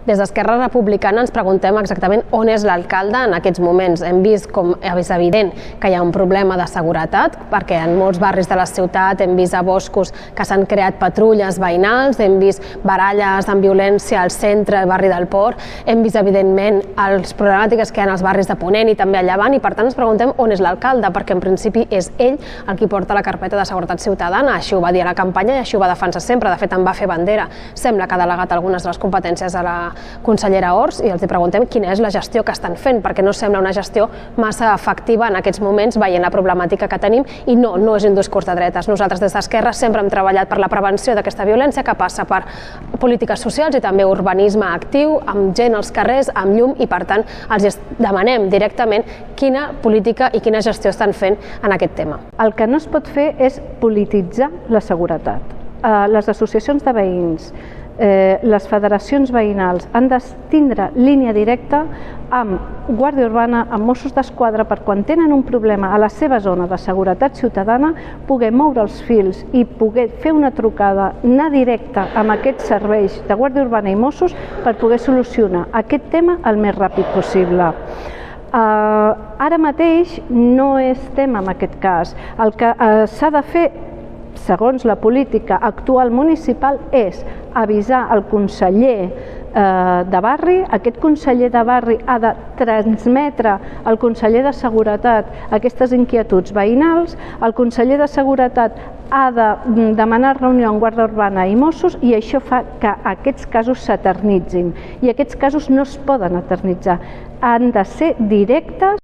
Des d'Esquerra Republicana ens preguntem exactament on és l'alcalde en aquests moments. Hem vist com és evident que hi ha un problema de seguretat, perquè en molts barris de la ciutat hem vist a boscos que s'han creat patrulles veïnals, hem vist baralles amb violència al centre, al barri del Port, hem vist evidentment les problemàtiques que hi ha als barris de Ponent i també a Llevant, i per tant ens preguntem on és l'alcalde, perquè en principi és ell el qui porta la carpeta de seguretat ciutadana. Així ho va dir a la campanya i així ho va defensar sempre. De fet, en va fer bandera. Sembla que ha delegat algunes de les competències a la consellera Ors i els preguntem quina és la gestió que estan fent, perquè no sembla una gestió massa efectiva en aquests moments, veient la problemàtica que tenim, i no és un discurs de dretes. Nosaltres des d'Esquerra sempre hem treballat per la prevenció d'aquesta violència, que passa per polítiques socials i també urbanisme actiu, amb gent als carrers, amb llum, i per tant els demanem directament quina política i quina gestió estan fent en aquest tema. El que no es pot fer és polititzar la seguretat. Les associacions de veïns, les federacions veïnals han de tindre línia directa amb Guàrdia Urbana, amb Mossos d'Esquadra, per quan tenen un problema a la seva zona de seguretat ciutadana poder moure els fils i poder fer una trucada, anar directa amb aquests serveis de Guàrdia Urbana i Mossos per poder solucionar aquest tema el més ràpid possible. Ara mateix no és tema en aquest cas. El que s'ha de fer, segons la política actual municipal, és avisar el conseller de barri. Aquest conseller de barri ha de transmetre al conseller de seguretat aquestes inquietuds veïnals, el conseller de seguretat ha de demanar reunió amb Guàrdia Urbana i Mossos, i això fa que aquests casos s'eternitzin, i aquests casos no es poden eternitzar, han de ser directes.